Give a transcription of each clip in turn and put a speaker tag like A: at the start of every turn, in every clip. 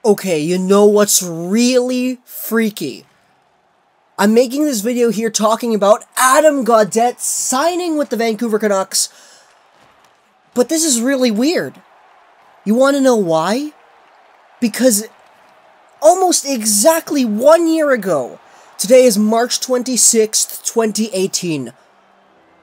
A: Okay, you know what's really freaky? I'm making this video here talking about Adam Gaudette signing with the Vancouver Canucks, but this is really weird. You want to know why? Because almost exactly 1 year ago, today is March 26th, 2018.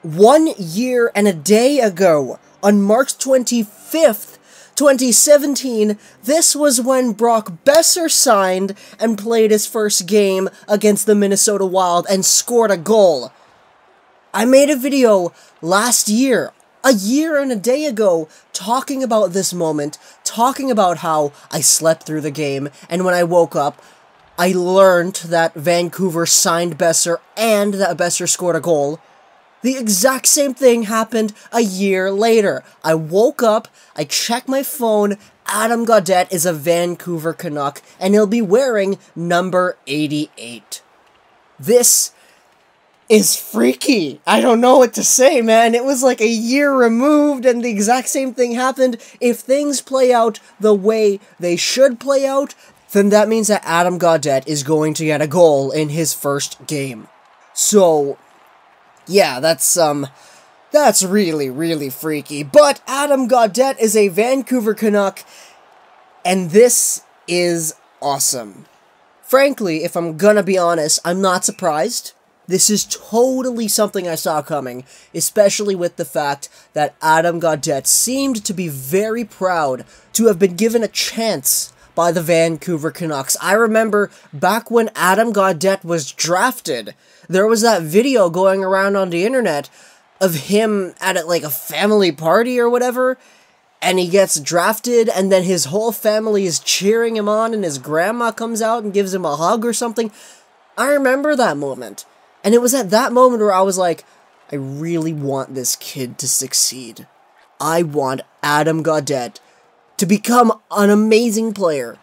A: 1 year and a day ago, on March 25th, 2017, this was when Brock Boeser signed and played his first game against the Minnesota Wild and scored a goal. I made a video last year, a year and a day ago, talking about this moment, talking about how I slept through the game, and when I woke up, I learned that Vancouver signed Boeser and that Boeser scored a goal. The exact same thing happened a year later. I woke up, I checked my phone, Adam Gaudette is a Vancouver Canuck, and he'll be wearing number 88. This is freaky. I don't know what to say, man. It was like a year removed, and the exact same thing happened. If things play out the way they should play out, then that means that Adam Gaudette is going to get a goal in his first game. So yeah, that's really, really freaky. But Adam Gaudette is a Vancouver Canuck, and this is awesome. Frankly, if I'm gonna be honest, I'm not surprised. This is totally something I saw coming, especially with the fact that Adam Gaudette seemed to be very proud to have been given a chance by the Vancouver Canucks. I remember back when Adam Gaudette was drafted, there was that video going around on the internet of him at like a family party or whatever, and he gets drafted, and then his whole family is cheering him on, and his grandma comes out and gives him a hug or something. I remember that moment, and it was at that moment where I was like, I really want this kid to succeed. I want Adam Gaudette to become an amazing player,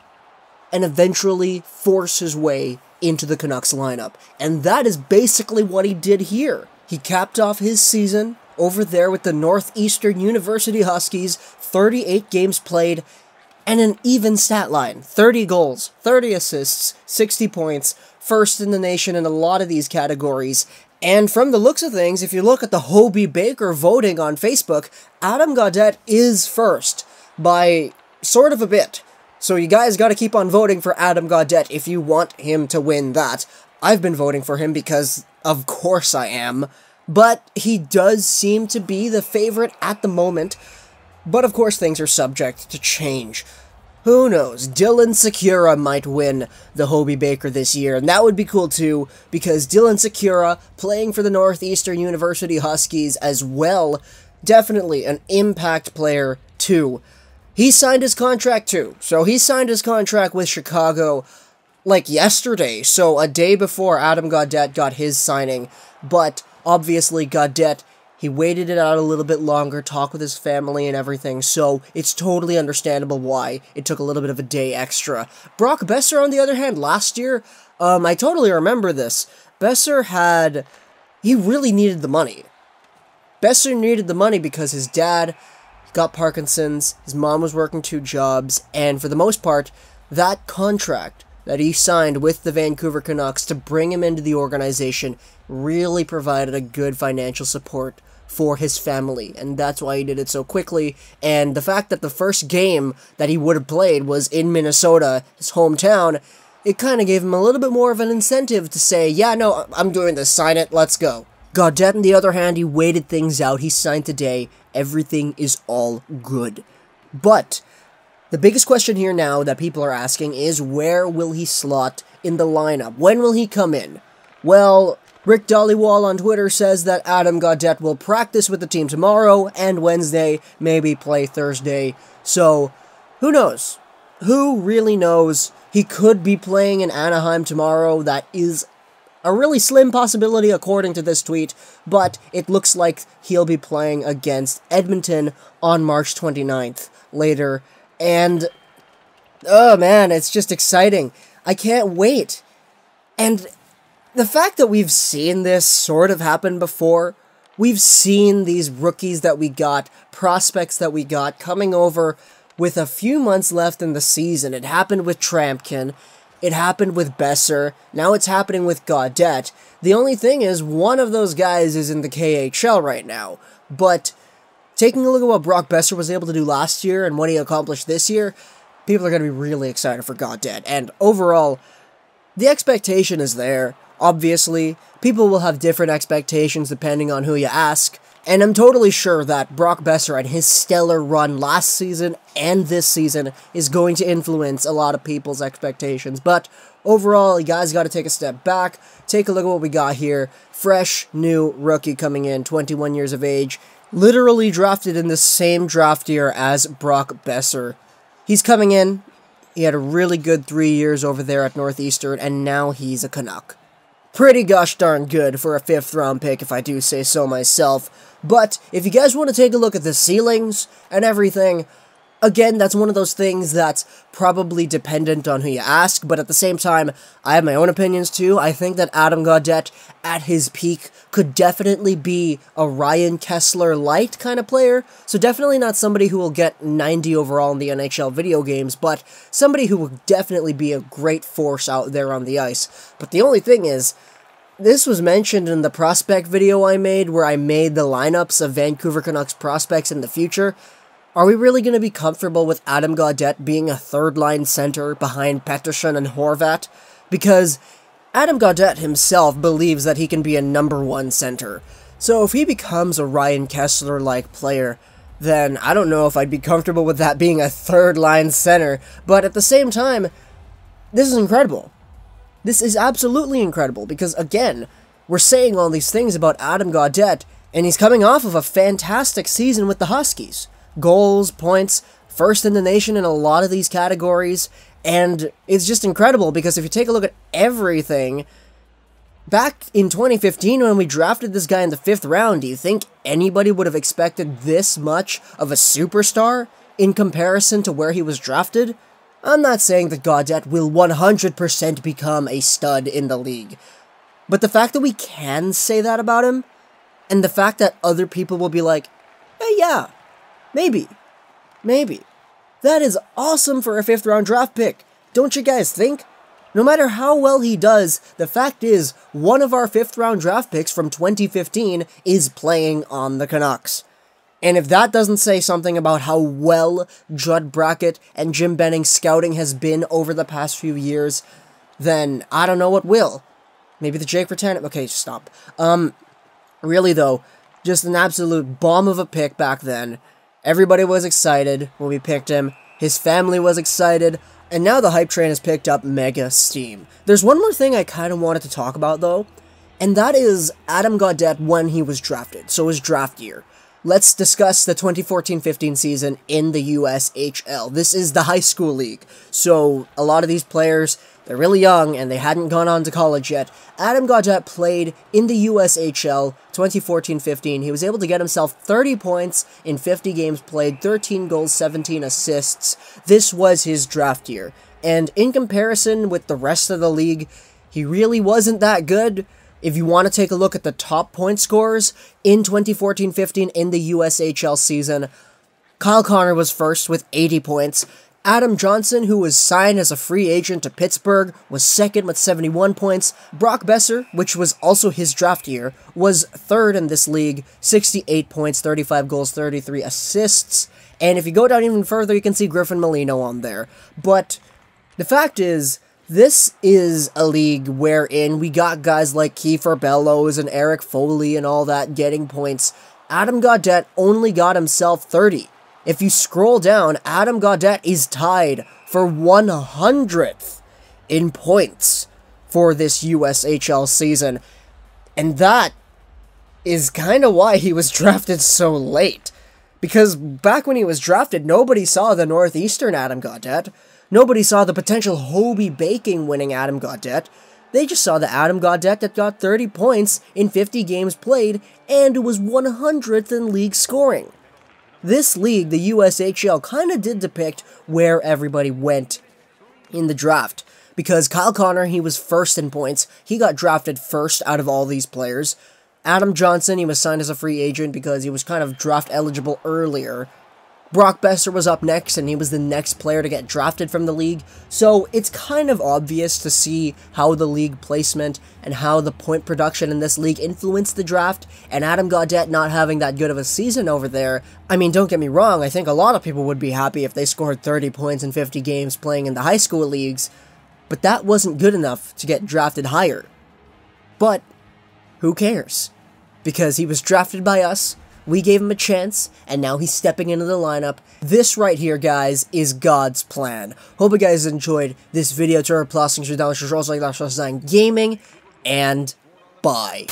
A: and eventually force his way into the Canucks lineup. And that is basically what he did here. He capped off his season over there with the Northeastern University Huskies, 38 games played, and an even stat line. 30 goals, 30 assists, 60 points, first in the nation in a lot of these categories. And from the looks of things, if you look at the Hobey Baker voting on Facebook, Adam Gaudette is first by sort of a bit. So you guys gotta keep on voting for Adam Gaudette if you want him to win that. I've been voting for him because, of course I am. But he does seem to be the favorite at the moment. But of course things are subject to change. Who knows? Dylan Sikura might win the Hobey Baker this year, and that would be cool too, because Dylan Sikura, playing for the Northeastern University Huskies as well, definitely an impact player too. He signed his contract too. So he signed his contract with Chicago like yesterday, so a day before Adam Gaudette got his signing. But obviously Gaudette, he waited it out a little bit longer, talked with his family and everything, so it's totally understandable why it took a little bit of a day extra. Brock Boeser, on the other hand, last year, I totally remember this. Boeser he really needed the money. Boeser needed the money because his dad got Parkinson's, his mom was working 2 jobs, and for the most part, that contract that he signed with the Vancouver Canucks to bring him into the organization really provided a good financial support for his family, and that's why he did it so quickly. And the fact that the first game that he would have played was in Minnesota, his hometown, it kind of gave him a little bit more of an incentive to say, yeah, no, I'm doing this, sign it, let's go. Gaudette, on the other hand, he waited things out, he signed today, everything is all good. But the biggest question here now that people are asking is, where will he slot in the lineup? When will he come in? Well, Rick Dollywall on Twitter says that Adam Gaudette will practice with the team tomorrow and Wednesday, maybe play Thursday. So, who knows? Who really knows? He could be playing in Anaheim tomorrow. That is a really slim possibility according to this tweet, but it looks like he'll be playing against Edmonton on March 29th later, and oh man, it's just exciting. I can't wait. And the fact that we've seen this sort of happen before, we've seen these rookies that we got, prospects that we got coming over with a few months left in the season. It happened with Trampkin, it happened with Boeser, now it's happening with Gaudette. The only thing is, one of those guys is in the KHL right now, but taking a look at what Brock Boeser was able to do last year and what he accomplished this year, people are going to be really excited for Gaudette, and overall, the expectation is there. Obviously, people will have different expectations depending on who you ask, and I'm totally sure that Brock Boeser and his stellar run last season and this season is going to influence a lot of people's expectations. But overall, you guys got to take a step back, take a look at what we got here. Fresh, new rookie coming in, 21 years of age, literally drafted in the same draft year as Brock Boeser. He's coming in, he had a really good 3 years over there at Northeastern, and now he's a Canuck. Pretty gosh darn good for a 5th round pick, if I do say so myself. But if you guys want to take a look at the ceilings and everything, again, that's one of those things that's probably dependent on who you ask, but at the same time, I have my own opinions too. I think that Adam Gaudette, at his peak, could definitely be a Ryan Kessler light kind of player, so definitely not somebody who will get 90 overall in the NHL video games, but somebody who will definitely be a great force out there on the ice. But the only thing is, this was mentioned in the prospect video I made, where I made the lineups of Vancouver Canucks prospects in the future. Are we really going to be comfortable with Adam Gaudette being a third-line center behind Pettersson and Horvat? Because Adam Gaudette himself believes that he can be a #1 center. So if he becomes a Ryan Kessler-like player, then I don't know if I'd be comfortable with that being a third-line center. But at the same time, this is incredible. This is absolutely incredible, because again, we're saying all these things about Adam Gaudette, and he's coming off of a fantastic season with the Huskies. Goals, points, first in the nation in a lot of these categories, and it's just incredible, because if you take a look at everything, back in 2015 when we drafted this guy in the 5th round, do you think anybody would have expected this much of a superstar in comparison to where he was drafted? I'm not saying that Gaudette will 100% become a stud in the league, but the fact that we can say that about him, and the fact that other people will be like, hey, yeah, maybe, that is awesome for a 5th round draft pick, don't you guys think? No matter how well he does, the fact is, one of our 5th round draft picks from 2015 is playing on the Canucks. And if that doesn't say something about how well Judd Brackett and Jim Benning's scouting has been over the past few years, then I don't know what will. Maybe the Jake Virtanen. Okay, stop. Really though, just an absolute bomb of a pick back then. Everybody was excited when we picked him. His family was excited. And now the hype train has picked up mega steam. There's one more thing I kind of wanted to talk about though, and that is Adam Gaudette when he was drafted, so his draft year. Let's discuss the 2014-15 season in the USHL. This is the high school league, so a lot of these players, they're really young and they hadn't gone on to college yet. Adam Gaudette played in the USHL 2014-15. He was able to get himself 30 points in 50 games played, 13 goals, 17 assists. This was his draft year, and in comparison with the rest of the league, he really wasn't that good. If you want to take a look at the top point scorers in 2014-15 in the USHL season, Kyle Connor was first with 80 points. Adam Johnson, who was signed as a free agent to Pittsburgh, was second with 71 points. Brock Boeser, which was also his draft year, was third in this league, 68 points, 35 goals, 33 assists. And if you go down even further, you can see Griffin Molino on there. But the fact is, this is a league wherein we got guys like Kiefer Bellows and Eric Foley and all that getting points. Adam Gaudette only got himself 30. If you scroll down, Adam Gaudette is tied for 100th in points for this USHL season. And that is kind of why he was drafted so late. Because back when he was drafted, nobody saw the Northeastern Adam Gaudette. Nobody saw the potential Hobey Baker winning Adam Gaudette. They just saw the Adam Gaudette that got 30 points in 50 games played and was 100th in league scoring. This league, the USHL, kind of did depict where everybody went in the draft. Because Kyle Connor, he was first in points. He got drafted first out of all these players. Adam Johnson, he was signed as a free agent because he was kind of draft eligible earlier. Brock Boeser was up next, and he was the next player to get drafted from the league, so it's kind of obvious to see how the league placement and how the point production in this league influenced the draft, and Adam Gaudette not having that good of a season over there. I mean, don't get me wrong, I think a lot of people would be happy if they scored 30 points in 50 games playing in the high school leagues, but that wasn't good enough to get drafted higher. But who cares? Because he was drafted by us, we gave him a chance, and now he's stepping into the lineup. This right here, guys, is God's plan. Hope you guys enjoyed this video. Gaming, and bye.